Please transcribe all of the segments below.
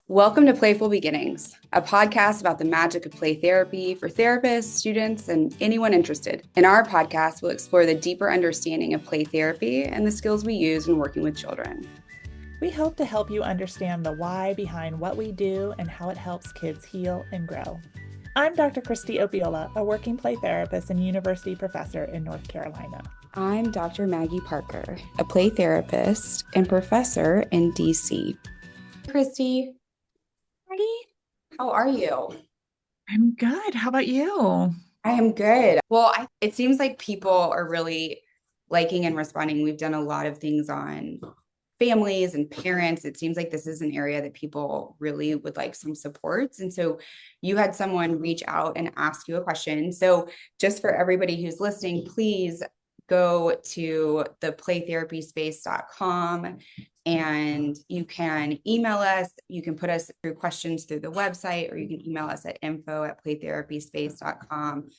Welcome to Playful Beginnings, a podcast about the magic of play therapy for therapists, students, and anyone interested. In our podcast, we'll explore the deeper understanding of play therapy and the skills we use when working with children. We hope to help you understand the why behind what we do and how it helps kids heal and grow. I'm Dr. Kristie Opiola, a working play therapist and university professor in North Carolina. I'm Dr. Maggie Parker, a play therapist and professor in DC. Kristie, how are you? I'm good. How about you? I am good. Well, it seems like people are really liking and responding. We've done a lot of things on families and parents. It seems like this is an area that people really would like some supports. And so you had someone reach out and ask you a question. So just for everybody who's listening, please go to the playtherapyspace.com and you can email us. You can put us through questions through the website, or you can email us at info@playtherapyspace.com,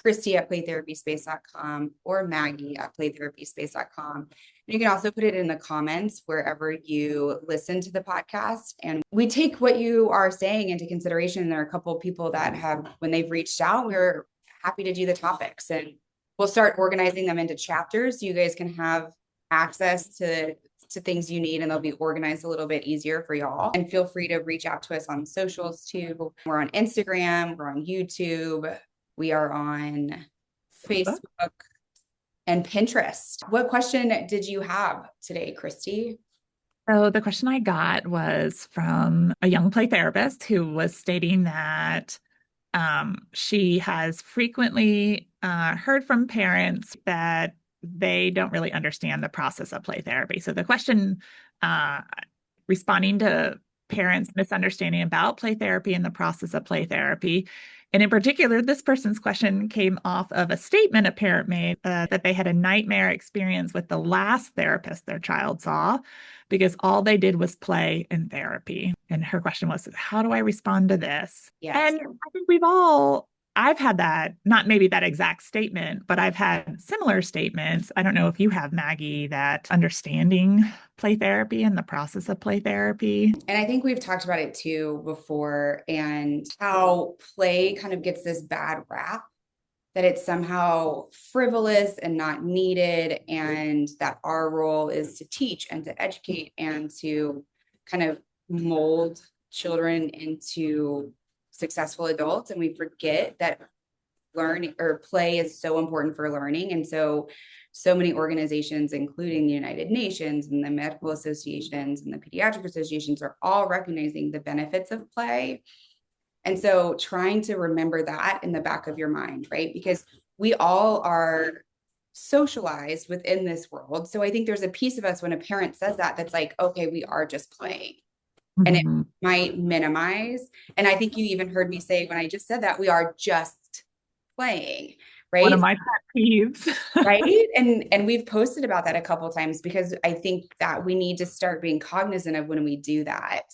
Kristie@playtherapyspace.com, or Maggie@playtherapyspace.com. You can also put it in the comments wherever you listen to the podcast. And we take what you are saying into consideration. There are a couple of people that have, when they've reached out, we're happy to do the topics, and we'll start organizing them into chapters so you guys can have access to things you need, and they'll be organized a little bit easier for y'all. And feel free to reach out to us on socials too. We're on Instagram, we're on YouTube, we are on Facebook and Pinterest. What question did you have today, Kristie? So the question I got was from a young play therapist who was stating that she has frequently heard from parents that they don't really understand the process of play therapy. So the question, responding to parents' misunderstanding about play therapy and the process of play therapy. And in particular, this person's question came off of a statement a parent made that they had a nightmare experience with the last therapist their child saw because all they did was play in therapy. And her question was, how do I respond to this? Yes. And I think I've had that, not maybe that exact statement, but I've had similar statements. I don't know if you have, Maggie, that understanding play therapy and the process of play therapy. And I think we've talked about it too before, and how play kind of gets this bad rap, that it's somehow frivolous and not needed, and that our role is to teach and to educate and to kind of mold children into successful adults. And we forget that learning or play is so important for learning. And so many organizations, including the United Nations and the medical associations and the pediatric associations, are all recognizing the benefits of play. And so trying to remember that in the back of your mind, right? Because we all are socialized within this world. So I think there's a piece of us when a parent says that, that's like, okay, we are just playing. And it might minimize. And I think you even heard me say when I just said that, we are just playing, right? One of my pet peeves. Right. And we've posted about that a couple of times, because I think that we need to start being cognizant of when we do that.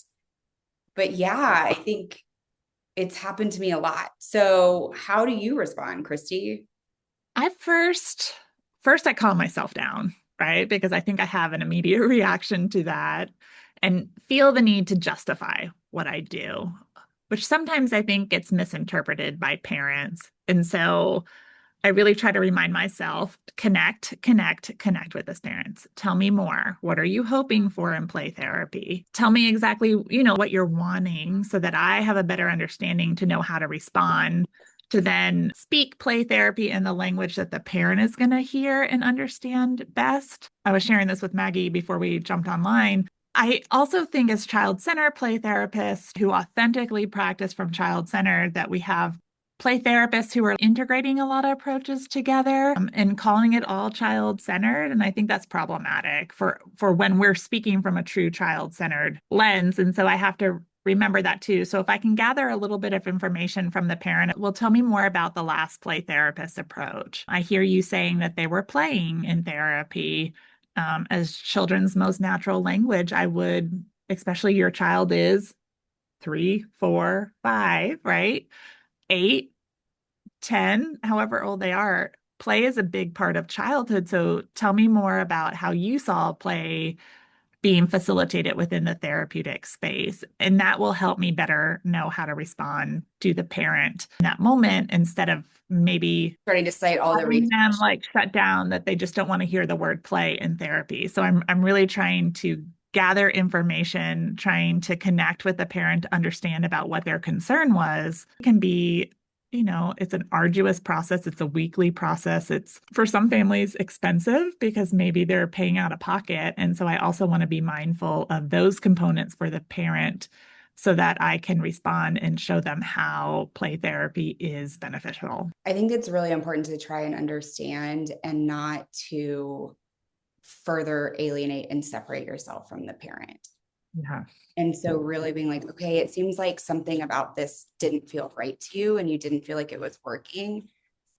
But yeah, I think it's happened to me a lot. So how do you respond, Kristie? I first I calm myself down, right? Because I think I have an immediate reaction to that and feel the need to justify what I do, which sometimes I think gets misinterpreted by parents. And so I really try to remind myself, connect with this parents. Tell me more. What are you hoping for in play therapy? Tell me exactly, what you're wanting so that I have a better understanding to know how to respond, to then speak play therapy in the language that the parent is going to hear and understand best. I was sharing this with Maggie before we jumped online. I also think as child-centered play therapists who authentically practice from child-centered, that we have play therapists who are integrating a lot of approaches together and calling it all child-centered. And I think that's problematic for when we're speaking from a true child-centered lens. And so I have to remember that too. So if I can gather a little bit of information from the parent, it will tell me more about the last play therapist approach. I hear you saying that they were playing in therapy as children's most natural language. I would, especially your child is 3, 4, 5, right? 8, 10, however old they are, play is a big part of childhood. So tell me more about how you saw play being facilitated within the therapeutic space. And that will help me better know how to respond to the parent in that moment instead of maybe starting to cite all the having reasons. them like shut down that they just don't want to hear the word play in therapy. So I'm really trying to gather information, trying to connect with the parent to understand about what their concern was. It can be, it's an arduous process. It's a weekly process. It's for some families expensive because maybe they're paying out of pocket. And so I also want to be mindful of those components for the parent so that I can respond and show them how play therapy is beneficial. I think it's really important to try and understand and not to further alienate and separate yourself from the parent. Yeah. And so really being like, okay, it seems like something about this didn't feel right to you and you didn't feel like it was working.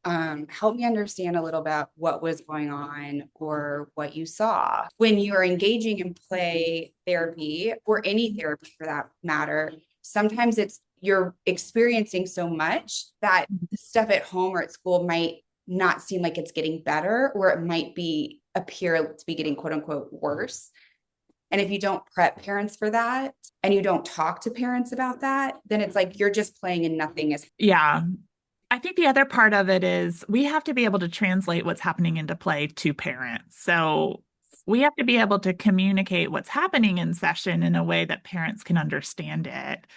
Help me understand a little about what was going on or what you saw. When you are engaging in play therapy or any therapy for that matter, sometimes you're experiencing so much that the stuff at home or at school might not seem like it's getting better, or it might appear to be getting quote unquote worse. And if you don't prep parents for that and you don't talk to parents about that, then it's like you're just playing and nothing is. Yeah. I think the other part of it is we have to be able to translate what's happening into play to parents. So we have to be able to communicate what's happening in session in a way that parents can understand it.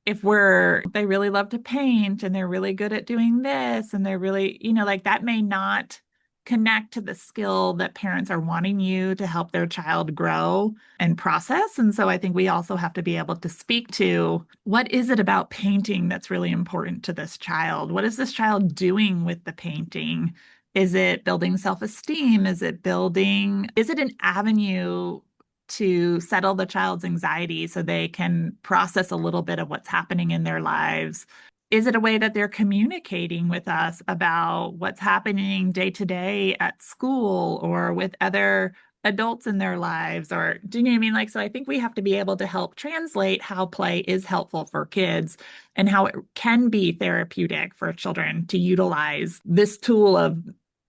If they really love to paint and they're really good at doing this and they're really, like that may not connect to the skill that parents are wanting you to help their child grow and process. And so I think we also have to be able to speak to what is it about painting that's really important to this child? What is this child doing with the painting? Is it building self-esteem? Is it an avenue to settle the child's anxiety so they can process a little bit of what's happening in their lives? Is it a way that they're communicating with us about what's happening day to day at school or with other adults in their lives? Or do you know what I mean? So I think we have to be able to help translate how play is helpful for kids and how it can be therapeutic for children to utilize this tool of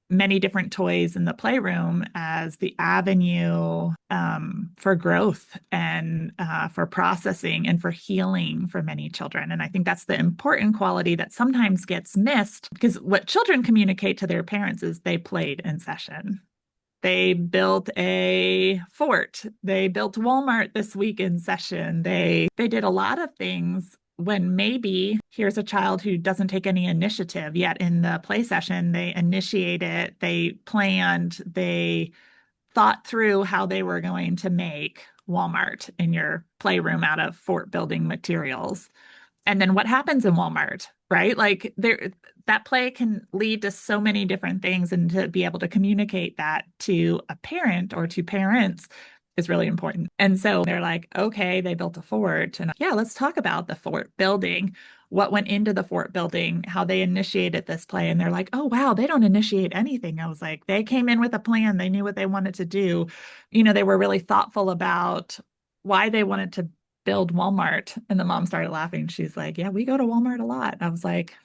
many different toys in the playroom as the avenue for growth and for processing and for healing for many children. And I think that's the important quality that sometimes gets missed, because what children communicate to their parents is they played in session. They built a fort. They built Walmart this week in session. They did a lot of things when maybe here's a child who doesn't take any initiative, yet in the play session, they initiate it, they planned, they thought through how they were going to make Walmart in your playroom out of fort building materials. And then what happens in Walmart, right? That play can lead to so many different things, and to be able to communicate that to a parent or to parents is really important. And so they're like, okay, they built a fort. And yeah, let's talk about the fort building, what went into the fort building, how they initiated this play. And they're like, oh, wow, they don't initiate anything. I was like, they came in with a plan. They knew what they wanted to do. They were really thoughtful about why they wanted to build Walmart. And the mom started laughing. She's like, yeah, we go to Walmart a lot. I was like,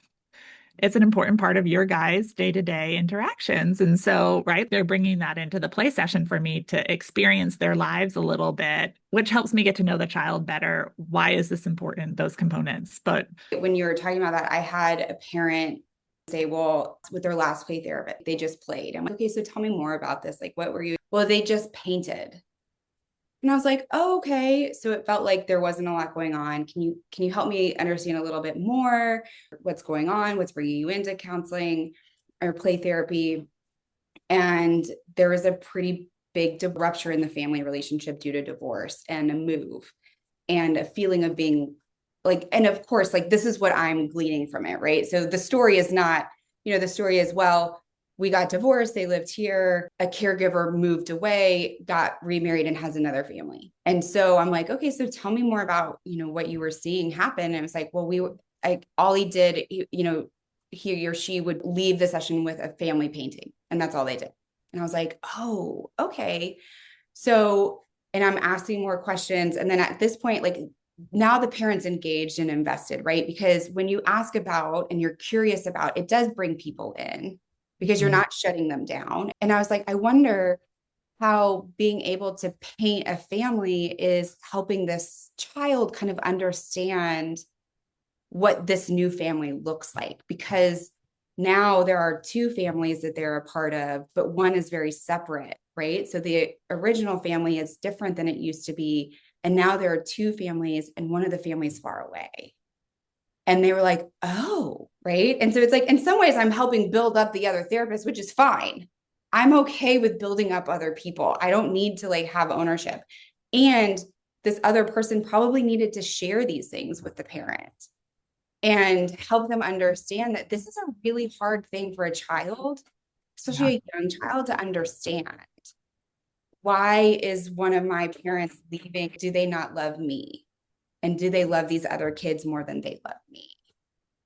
it's an important part of your guys' day-to-day interactions. And so, right, they're bringing that into the play session for me to experience their lives a little bit, which helps me get to know the child better. Why is this important? Those components. But when you were talking about that, I had a parent say, well, with their last play therapist, they just played. I'm like, okay, so tell me more about this. Like, what were you? Well, they just painted. And I was like, oh, okay. So it felt like there wasn't a lot going on. Can you help me understand a little bit more? What's going on? What's bringing you into counseling or play therapy? And there was a pretty big rupture in the family relationship due to divorce and a move and a feeling of being like, and of course, like this is what I'm gleaning from it, right? So the story is not, the story is, well, we got divorced, they lived here, a caregiver moved away, got remarried and has another family. And so I'm like, okay, so tell me more about, what you were seeing happen. And it was like, well, Ollie did, he or she would leave the session with a family painting, and that's all they did. And I was like, oh, okay. So, and I'm asking more questions. And then at this point, like now the parents engaged and invested, right? Because when you ask about and you're curious about, it does bring people in because you're not shutting them down. And I was like, I wonder how being able to paint a family is helping this child kind of understand what this new family looks like, because now there are two families that they're a part of, but one is very separate, right? So the original family is different than it used to be. And now there are two families, and one of the families far away. And they were like, oh, right. And so it's like, in some ways, I'm helping build up the other therapist, which is fine. I'm okay with building up other people. I don't need to like have ownership. And this other person probably needed to share these things with the parent and help them understand that this is a really hard thing for a child, Yeah. especially a young child, to understand. Why is one of my parents leaving? Do they not love me? And do they love these other kids more than they love me?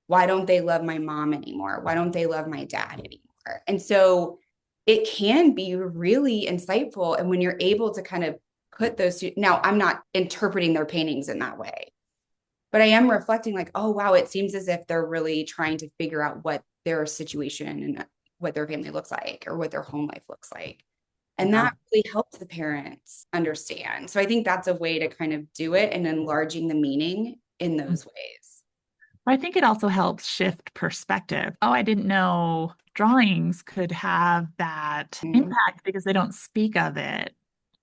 Why don't they love my mom anymore? Why don't they love my dad anymore? And so it can be really insightful. And when you're able to kind of put those two, now I'm not interpreting their paintings in that way, but I am reflecting like, oh, wow, it seems as if they're really trying to figure out what their situation and what their family looks like or what their home life looks like. And Yeah. that really helps the parents understand. So I think that's a way to kind of do it and enlarging the meaning in those ways. I think it also helps shift perspective. Oh, I didn't know drawings could have that Mhm. impact because they don't speak of it.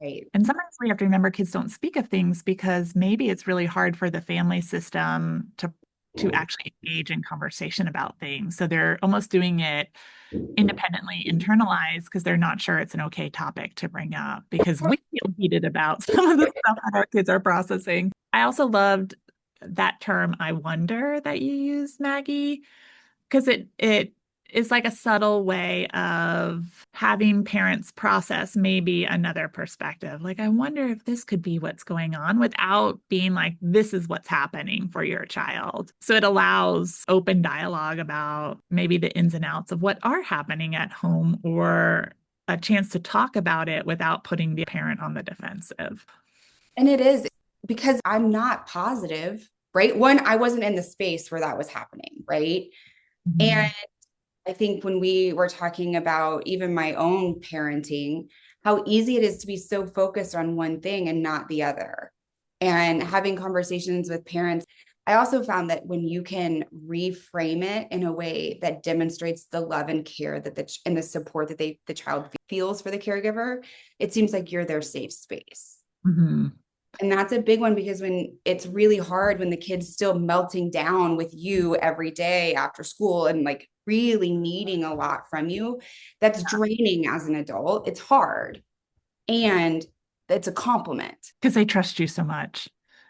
Right. And sometimes we have to remember kids don't speak of things because maybe it's really hard for the family system to actually engage in conversation about things. So they're almost doing it independently internalized because they're not sure it's an okay topic to bring up because we feel heated about some of the stuff that our kids are processing. I also loved that term, I wonder, that you used, Maggie, because it is like a subtle way of having parents process maybe another perspective. Like, I wonder if this could be what's going on without being like, this is what's happening for your child. So it allows open dialogue about maybe the ins and outs of what are happening at home or a chance to talk about it without putting the parent on the defensive. And it is because I'm not positive, right? One, I wasn't in the space where that was happening, right? And Mhm. I think when we were talking about even my own parenting, how easy it is to be so focused on one thing and not the other. And having conversations with parents, I also found that when you can reframe it in a way that demonstrates the love and care that and the support that the child feels for the caregiver, it seems like you're their safe space. Mhm. And that's a big one because when it's really hard when the kid's still melting down with you every day after school and like really needing a lot from you, that's draining as an adult. It's hard. And it's a compliment. Because they trust you so much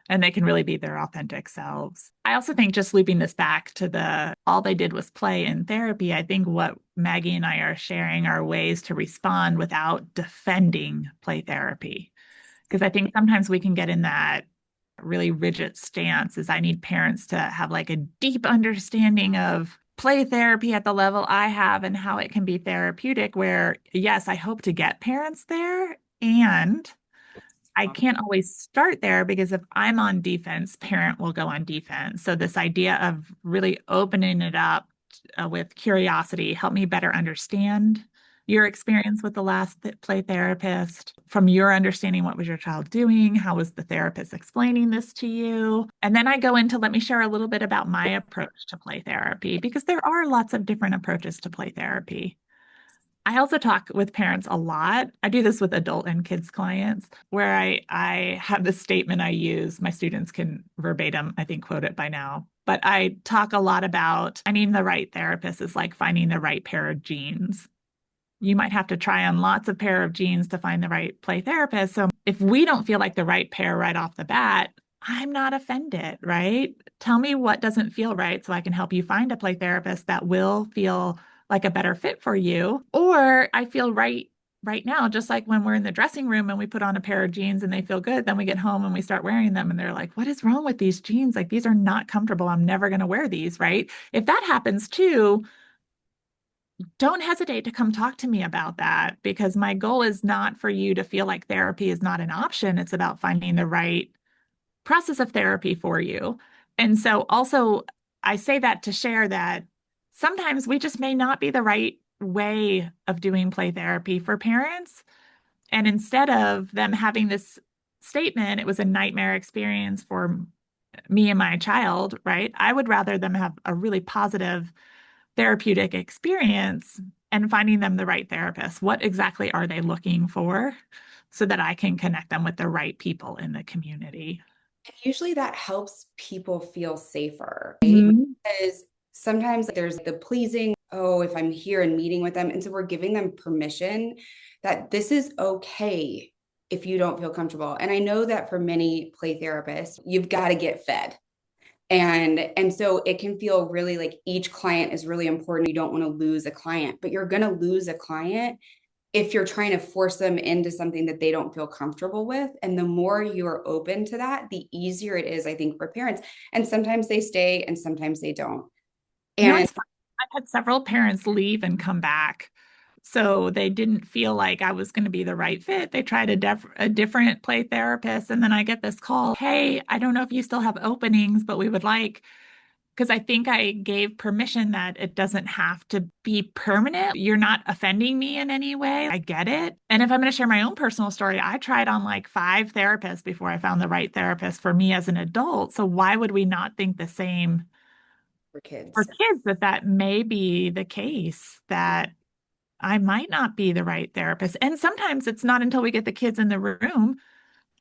and they can really be their authentic selves. I also think just looping this back to the all they did was play in therapy, I think what Maggie and I are sharing are ways to respond without defending play therapy. Because I think sometimes we can get in that really rigid stance is I need parents to have like a deep understanding of play therapy at the level I have and how it can be therapeutic, where yes, I hope to get parents there. And I can't always start there because if I'm on defense, parent will go on defense. So this idea of really opening it up with curiosity, help me better understand your experience with the last play therapist. From your understanding, what was your child doing? How was the therapist explaining this to you? And then I go into let me share a little bit about my approach to play therapy because there are lots of different approaches to play therapy. I also talk with parents a lot. I do this with adult and kids clients where I have this statement I use. My students can verbatim, I think, quote it by now. But I talk a lot about finding the right therapist is like finding the right pair of jeans. You might have to try on lots of pair of jeans to find the right play therapist. So if we don't feel like the right pair right off the bat, I'm not offended, right? Tell me what doesn't feel right so I can help you find a play therapist that will feel like a better fit for you. Or I feel right now, just like when we're in the dressing room and we put on a pair of jeans and they feel good, then we get home and we start wearing them and they're like, what is wrong with these jeans? Like these are not comfortable. I'm never going to wear these, right? If that happens too, don't hesitate to come talk to me about that because my goal is not for you to feel like therapy is not an option. It's about finding the right process of therapy for you. And so also I say that to share that sometimes we just may not be the right way of doing play therapy for parents. And instead of them having this statement, it was a nightmare experience for me and my child, right? I would rather them have a really positive therapeutic experience and finding them the right therapist. What exactly are they looking for so that I can connect them with the right people in the community? Usually that helps people feel safer, right? Mhm. Because sometimes there's the pleasing, oh, if I'm here and meeting with them. And so we're giving them permission that this is okay if you don't feel comfortable. And I know that for many play therapists, you've got to get fed. And so it can feel really like each client is really important. You don't want to lose a client, but you're going to lose a client if you're trying to force them into something that they don't feel comfortable with. And the more you are open to that, the easier it is, I think, for parents. And sometimes they stay and sometimes they don't. And It's fun. I've had several parents leave and come back. So they didn't feel like I was going to be the right fit. They tried a different play therapist. And then I get this call, hey, I don't know if you still have openings, but we would like, because I think I gave permission that it doesn't have to be permanent. You're not offending me in any way. I get it. And if I'm going to share my own personal story, I tried on like 5 therapists before I found the right therapist for me as an adult. So why would we not think the same for for kids. kids that that may be the case, that I might not be the right therapist? And sometimes it's not until we get the kids in the room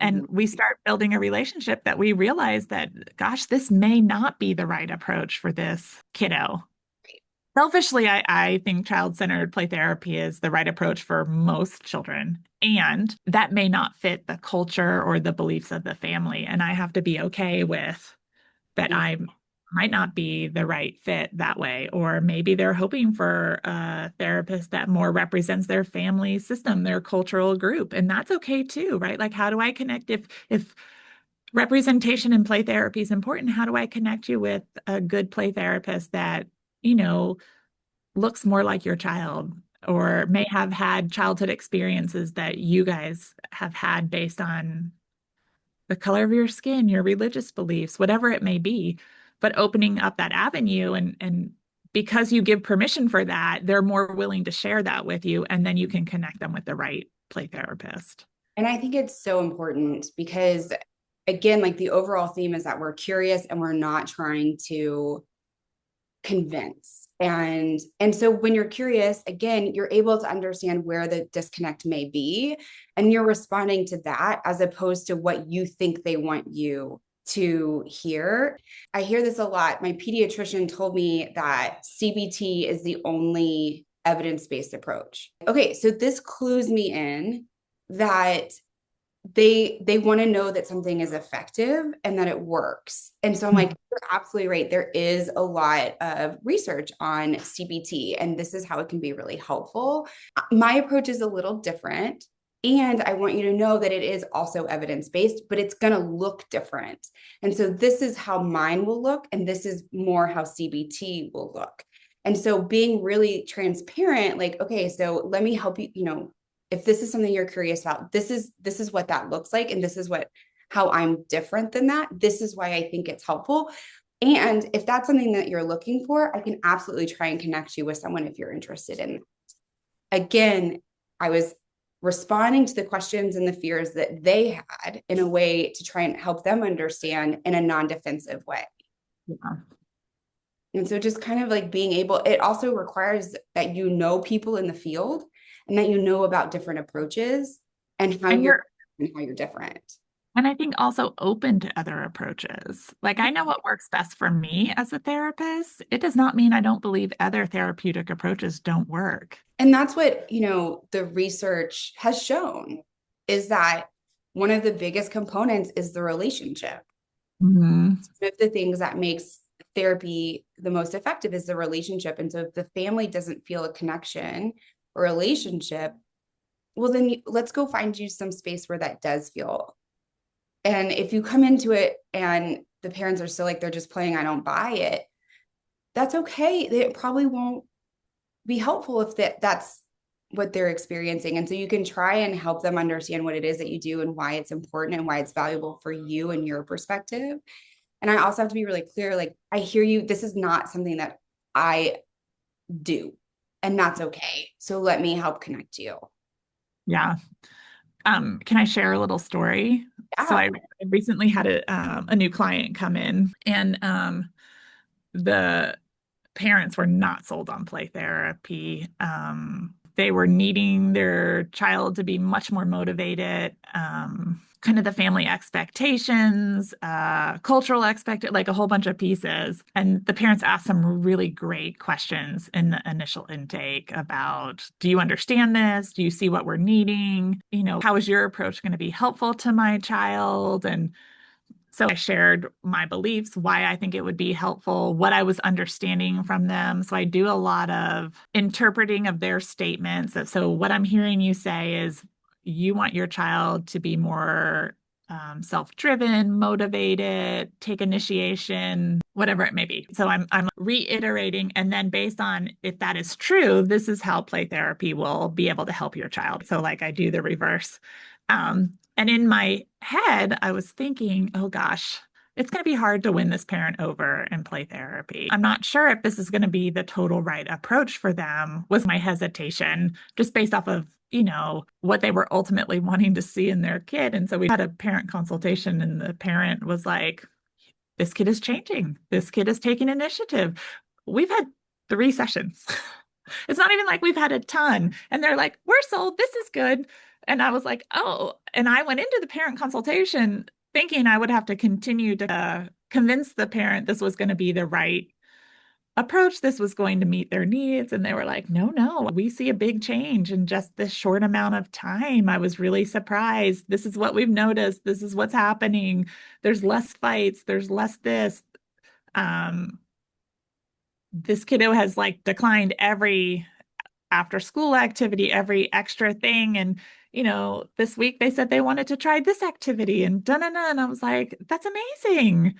and Mhm. we start building a relationship that we realize that, gosh, this may not be the right approach for this kiddo. Selfishly, I think child-centered play therapy is the right approach for most children. And that may not fit the culture or the beliefs of the family. And I have to be okay with that. I might not be the right fit that way. Or maybe they're hoping for a therapist that more represents their family system, their cultural group. And that's okay too, right? Like, how do I connect if representation in play therapy is important? How do I connect you with a good play therapist that, you know, looks more like your child or may have had childhood experiences that you guys have had based on the color of your skin, your religious beliefs, whatever it may be, but opening up that avenue and because you give permission for that, they're more willing to share that with you, and then you can connect them with the right play therapist. And I think it's so important because, again, like the overall theme is that we're curious and we're not trying to convince. And so when you're curious, again, you're able to understand where the disconnect may be, and you're responding to that as opposed to what you think they want you to hear. I hear this a lot. My pediatrician told me that CBT is the only evidence-based approach. Okay, so this clues me in that they want to know that something is effective and that it works. And so I'm like, you're absolutely right. There is a lot of research on CBT, and this is how it can be really helpful. My approach is a little different. And I want you to know that it is also evidence based, but it's going to look different. And so this is how mine will look, and this is more how CBT will look. And so being really transparent, like, okay, so let me help you, if this is something you're curious about, this is what that looks like, and this is how I'm different than that. This is why I think it's helpful. And if that's something that you're looking for, I can absolutely try and connect you with someone if you're interested in. Again, I was responding to the questions and the fears that they had in a way to try and help them understand in a non-defensive way. Yeah. And so just kind of like being able, it also requires that you know people in the field and that you know about different approaches and And how you're different. and I think also open to other approaches. Like, I know what works best for me as a therapist. It does not mean I don't believe other therapeutic approaches don't work. And that's what, the research has shown is that one of the biggest components is the relationship. Mhm. One of the things that makes therapy the most effective is the relationship. And so if the family doesn't feel a connection or relationship, well, then let's go find you some space where that does feel. And if you come into it and the parents are still like, they're just playing, I don't buy it, that's okay. It probably won't be helpful if that's what they're experiencing. And so you can try and help them understand what it is that you do and why it's important and why it's valuable for you and your perspective. And I also have to be really clear, like, I hear you, this is not something that I do, and that's okay. So let me help connect you. Yeah. Can I share a little story? So Yeah. I recently had a new client come in, and the parents were not sold on play therapy. They were needing their child to be much more motivated. Kind of the family expectations, cultural like a whole bunch of pieces. And the parents asked some really great questions in the initial intake about, do you understand this? Do you see what we're needing? How is your approach going to be helpful to my child? And so I shared my beliefs, why I think it would be helpful, what I was understanding from them. So I do a lot of interpreting of their statements. So what I'm hearing you say is you want your child to be more self-driven, motivated, take initiation, whatever it may be. So I'm reiterating, and then based on if that is true, this is how play therapy will be able to help your child. So like I do the reverse. And in my head, I was thinking, oh gosh, it's going to be hard to win this parent over in play therapy. I'm not sure if this is going to be the total right approach for them, was my hesitation, just based off of, what they were ultimately wanting to see in their kid. And so we had a parent consultation, and the parent was like, this kid is changing. This kid is taking initiative. We've had 3 sessions. It's not even like we've had a ton. And they're like, we're sold. This is good. And I was like, oh. And I went into the parent consultation thinking I would have to continue to convince the parent this was going to be the right approach. This was going to meet their needs. And they were like, no, no, we see a big change in just this short amount of time. I was really surprised. This is what we've noticed. This is what's happening. There's less fights. There's less this. Um, this kiddo has like declined every after school activity, every extra thing. And, this week they said they wanted to try this activity and da na na. And I was like, that's amazing.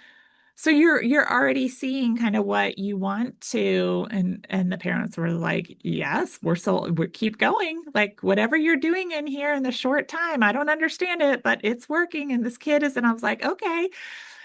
So you're already seeing kind of what you want to, and the parents were like, yes, we keep going. Like whatever you're doing in here in the short time, I don't understand it, but it's working. And this kid is, and I was like, okay.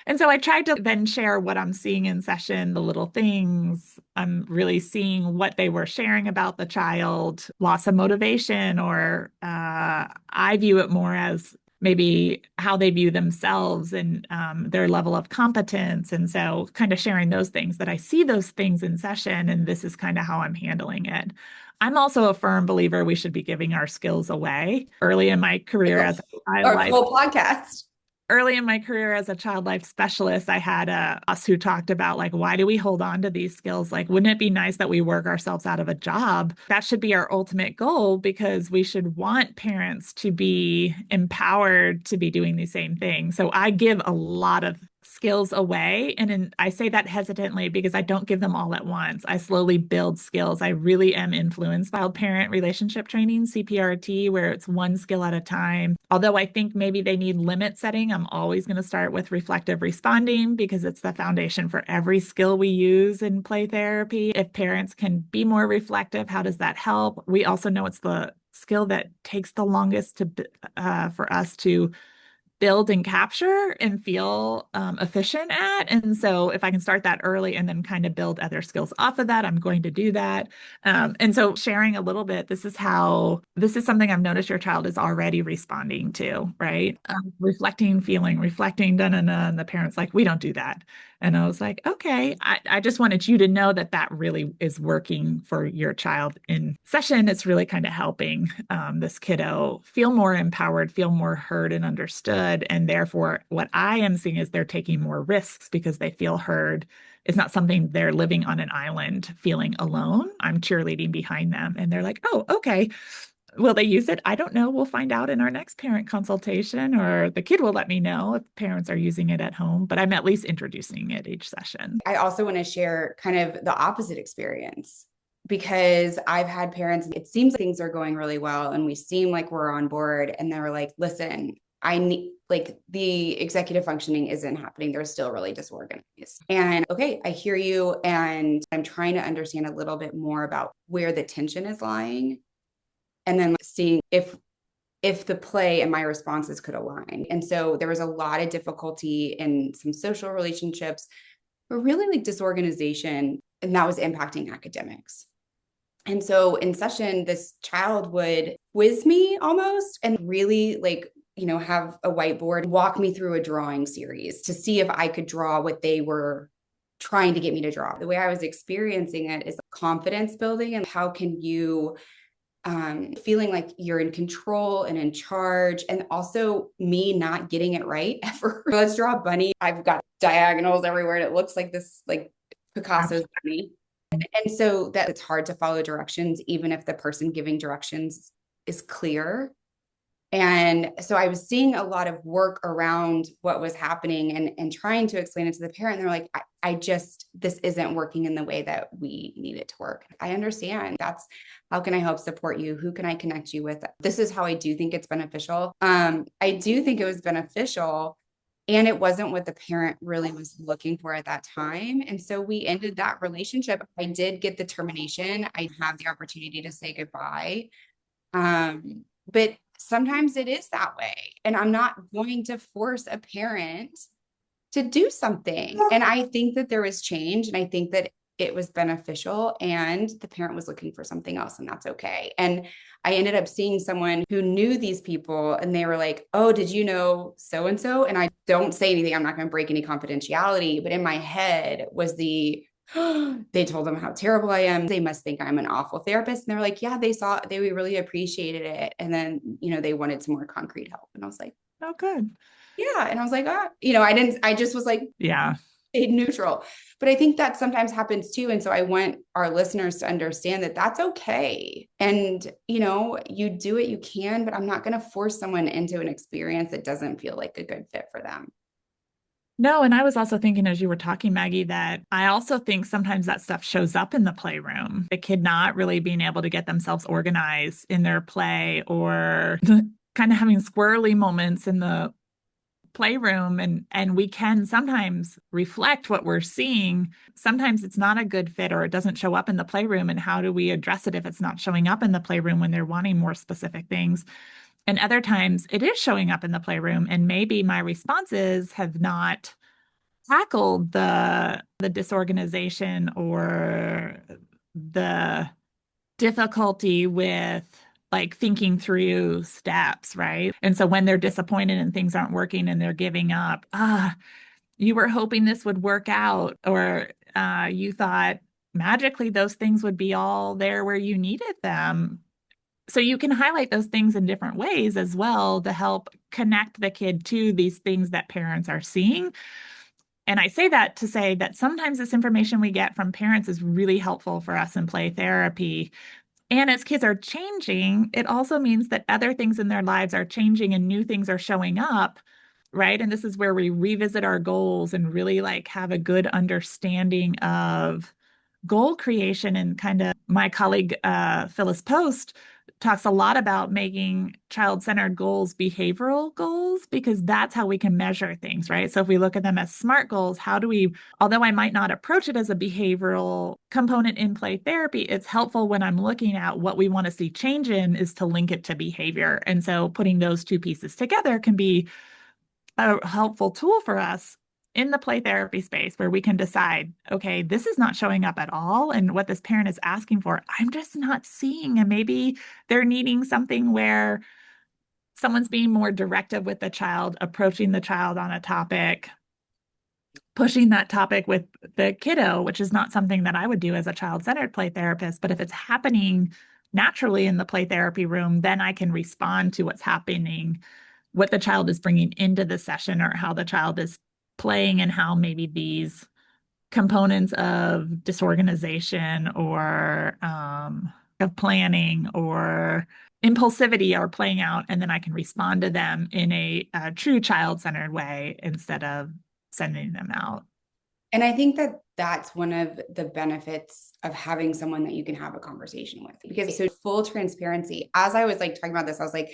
And so I tried to then share what I'm seeing in session, the little things. I'm really seeing what they were sharing about the child, loss of motivation, or I view it more as maybe how they view themselves and their level of competence. And so kind of sharing those things that I see those things in session, and this is kind of how I'm handling it. I'm also a firm believer we should be giving our skills away. Our whole podcast. Early in my career as a child life specialist, I had a us who talked about like, why do we hold on to these skills? Like, wouldn't it be nice that we work ourselves out of a job? That should be our ultimate goal, because we should want parents to be empowered to be doing the same thing. So I give a lot of skills away. And I say that hesitantly because I don't give them all at once. I slowly build skills. I really am influenced by parent relationship training, CPRT, where it's one skill at a time. Although I think maybe they need limit setting, I'm always going to start with reflective responding because it's the foundation for every skill we use in play therapy. If parents can be more reflective, how does that help? We also know it's the skill that takes the longest for us to build and capture and feel efficient at. And so if I can start that early and then kind of build other skills off of that, I'm going to do that. And so sharing a little bit, this is something I've noticed your child is already responding to, right? Reflecting, feeling, reflecting, and the parents like, we don't do that. And I was like, okay, I just wanted you to know that that really is working for your child in session. It's really kind of helping this kiddo feel more empowered, feel more heard and understood. And therefore, what I am seeing is they're taking more risks because they feel heard. It's not something they're living on an island feeling alone. I'm cheerleading behind them. And they're like, oh, okay. Will they use it? I don't know. We'll find out in our next parent consultation, or the kid will let me know if parents are using it at home, but I'm at least introducing it each session. I also want to share kind of the opposite experience, because I've had parents, it seems like things are going really well and we seem like we're on board, and they were like, listen, I need, like, the executive functioning isn't happening. They're still really disorganized. And okay, I hear you. And I'm trying to understand a little bit more about where the tension is lying, and then seeing if the play and my responses could align. And so there was a lot of difficulty in some social relationships, but really like disorganization, and that was impacting academics. And so in session, this child would quiz me almost and really like, have a whiteboard, walk me through a drawing series to see if I could draw what they were trying to get me to draw. The way I was experiencing it is confidence building, and how can you feeling like you're in control and in charge, and also me not getting it right ever. Let's draw a bunny. I've got diagonals everywhere and it looks like this like Picasso's bunny. And so that it's hard to follow directions, even if the person giving directions is clear. And so I was seeing a lot of work around what was happening and trying to explain it to the parent. They're like, I just, this isn't working in the way that we need it to work. I understand. How can I help support you? Who can I connect you with? This is how I do think it's beneficial. I do think it was beneficial, and it wasn't what the parent really was looking for at that time. And so we ended that relationship. I did get the termination. I have the opportunity to say goodbye. But sometimes it is that way. And I'm not going to force a parent to do something. And I think that there was change, and I think that it was beneficial, and the parent was looking for something else, and that's okay. And I ended up seeing someone who knew these people, and they were like, oh, did you know so-and-so? And I don't say anything. I'm not going to break any confidentiality, but in my head was they told them how terrible I am. They must think I'm an awful therapist. And they're like, yeah, they really appreciated it. And then, they wanted some more concrete help. And I was like, oh, good. Yeah. And I was like, I just was like, yeah, stayed neutral. But I think that sometimes happens too. And so I want our listeners to understand that that's okay. And, you do what you can, but I'm not going to force someone into an experience that doesn't feel like a good fit for them. No, and I was also thinking as you were talking, Maggie, that I also think sometimes that stuff shows up in the playroom. The kid not really being able to get themselves organized in their play, or kind of having squirrely moments in the playroom, and we can sometimes reflect what we're seeing. Sometimes it's not a good fit, or it doesn't show up in the playroom, and how do we address it if it's not showing up in the playroom when they're wanting more specific things? And other times it is showing up in the playroom, and maybe my responses have not tackled the disorganization or the difficulty with like thinking through steps, right? And so when they're disappointed and things aren't working and they're giving up, you were hoping this would work out, or you thought magically those things would be all there where you needed them. So you can highlight those things in different ways as well to help connect the kid to these things that parents are seeing. And I say that to say that sometimes this information we get from parents is really helpful for us in play therapy. And as kids are changing, it also means that other things in their lives are changing and new things are showing up, right? And this is where we revisit our goals and really like have a good understanding of goal creation. And kind of my colleague, Phyllis Post, talks a lot about making child-centered goals behavioral goals, because that's how we can measure things, right? So if we look at them as SMART goals, how do we, although I might not approach it as a behavioral component in play therapy, it's helpful when I'm looking at what we want to see change in is to link it to behavior. And so putting those two pieces together can be a helpful tool for us in the play therapy space, where we can decide, okay, this is not showing up at all. And what this parent is asking for, I'm just not seeing. And maybe they're needing something where someone's being more directive with the child, approaching the child on a topic, pushing that topic with the kiddo, which is not something that I would do as a child-centered play therapist. But if it's happening naturally in the play therapy room, then I can respond to what's happening, what the child is bringing into the session, or how the child is playing, and how maybe these components of disorganization or of planning or impulsivity are playing out, and then I can respond to them in a true child-centered way instead of sending them out. And I think that that's one of the benefits of having someone that you can have a conversation with, because so full transparency, as I was like talking about this, I was like,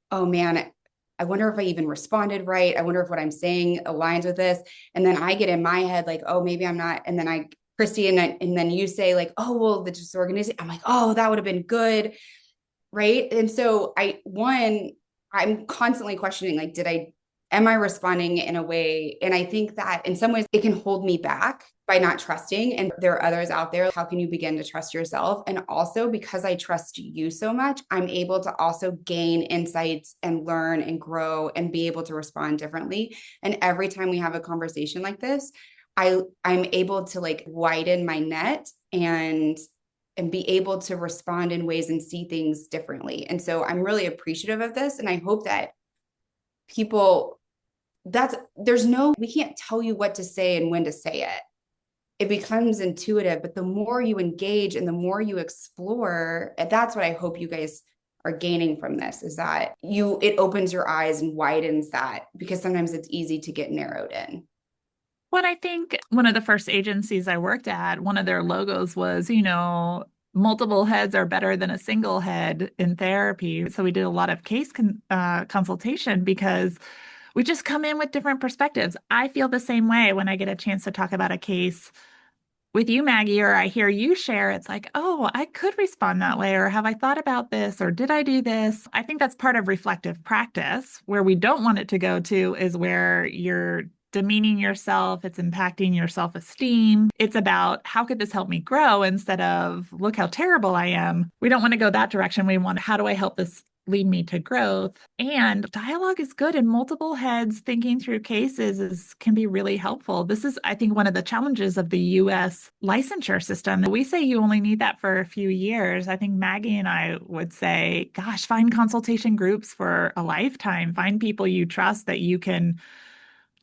oh man, I wonder if I even responded right. I wonder if what I'm saying aligns with this. And then I get in my head like, oh, maybe I'm not. And then Kristie, and then you say like, oh, well, the disorganization. I'm like, oh, that would have been good. Right. And so I'm constantly questioning, like, did I am I responding in a way? And I think that in some ways it can hold me back by not trusting. And there are others out there. How can you begin to trust yourself? And also, because I trust you so much, I'm able to also gain insights and learn and grow and be able to respond differently. And every time we have a conversation like this, I'm able to like widen my net and be able to respond in ways and see things differently. And so I'm really appreciative of this. And I hope that people, we can't tell you what to say and when to say it. It becomes intuitive, but the more you engage and the more you explore, that's what I hope you guys are gaining from this, is that it opens your eyes and widens that, because sometimes it's easy to get narrowed in. Well, I think one of the first agencies I worked at, one of their logos was, multiple heads are better than a single head in therapy. So we did a lot of case consultation because we just come in with different perspectives. I feel the same way when I get a chance to talk about a case with you, Maggie, or I hear you share. It's like, oh, I could respond that way, or have I thought about this, or did I do this? I think that's part of reflective practice. Where we don't want it to go to is where you're demeaning yourself, it's impacting your self-esteem. It's about how could this help me grow instead of look how terrible I am. We don't want to go that direction. We want, how do I help this lead me to growth? And dialogue is good, and multiple heads thinking through cases can be really helpful. This is, I think, one of the challenges of the US licensure system. We say you only need that for a few years. I think Maggie and I would say, gosh, find consultation groups for a lifetime. Find people you trust that you can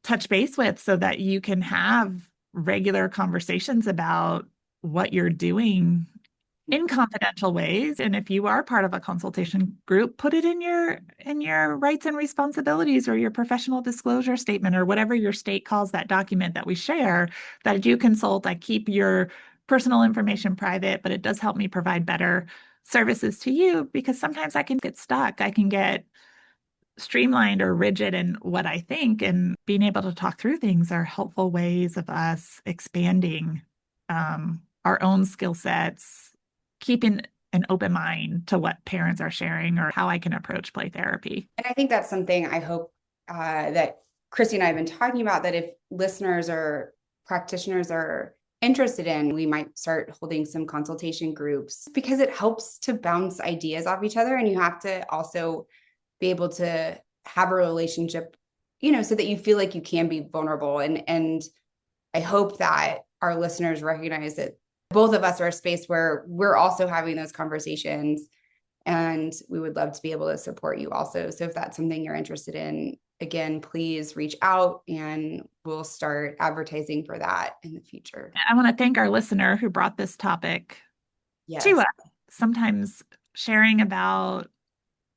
touch base with so that you can have regular conversations about what you're doing in confidential ways. And if you are part of a consultation group, put it in your rights and responsibilities or your professional disclosure statement or whatever your state calls that document that we share, that I do consult. I keep your personal information private, but it does help me provide better services to you, because sometimes I can get stuck. I can get streamlined or rigid in what I think, and being able to talk through things are helpful ways of us expanding our own skill sets, keeping an open mind to what parents are sharing or how I can approach play therapy. And I think that's something I hope that Kristie and I have been talking about, that if listeners or practitioners are interested in, we might start holding some consultation groups, because it helps to bounce ideas off each other. And you have to also be able to have a relationship, so that you feel like you can be vulnerable. And I hope that our listeners recognize that both of us are a space where we're also having those conversations, and we would love to be able to support you also. So if that's something you're interested in, again, please reach out and we'll start advertising for that in the future. I want to thank our listener who brought this topic to us. Sometimes sharing about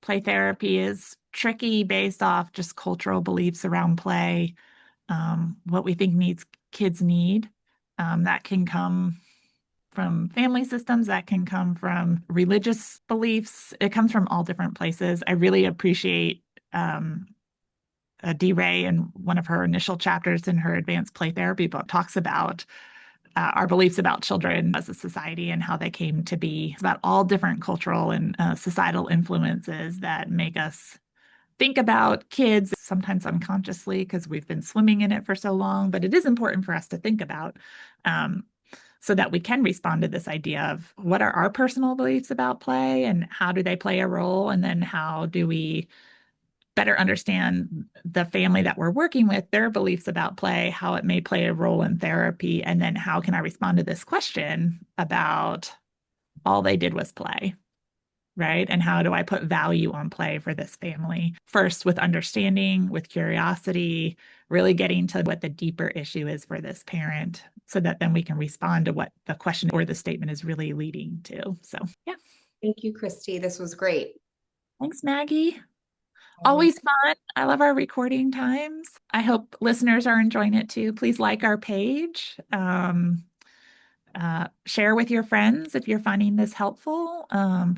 play therapy is tricky based off just cultural beliefs around play, what we think kids need. That can come from family systems, that can come from religious beliefs. It comes from all different places. I really appreciate Dee Ray, in one of her initial chapters in her advanced play therapy book, talks about our beliefs about children as a society and how they came to be. It's about all different cultural and societal influences that make us think about kids, sometimes unconsciously because we've been swimming in it for so long. But it is important for us to think about so that we can respond to this idea of what are our personal beliefs about play and how do they play a role, and then how do we better understand the family that we're working with, their beliefs about play, how it may play a role in therapy, and then how can I respond to this question about all they did was play, right? And how do I put value on play for this family? First, with understanding, with curiosity, really getting to what the deeper issue is for this parent, so that then we can respond to what the question or the statement is really leading to. So, yeah. Thank you, Kristie. This was great. Thanks, Maggie. Always fun. I love our recording times. I hope listeners are enjoying it too. Please like our page. Share with your friends if you're finding this helpful,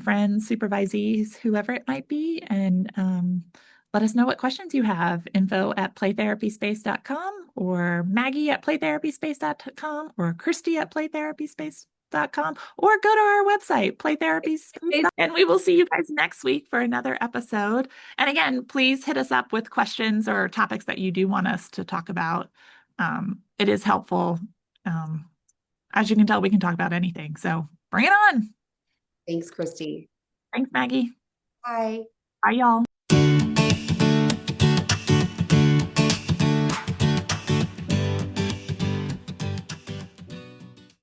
friends, supervisees, whoever it might be, and let us know what questions you have. info@playtherapyspace.com, or Maggie@playtherapyspace.com, or Kristie@playtherapyspace.com. playtherapy.com, or go to our website, playtherapies.com. And we will see you guys next week for another episode. And again, please hit us up with questions or topics that you do want us to talk about. It is helpful. As you can tell, we can talk about anything. So bring it on. Thanks, Kristie. Thanks, Maggie. Bye. Bye, y'all.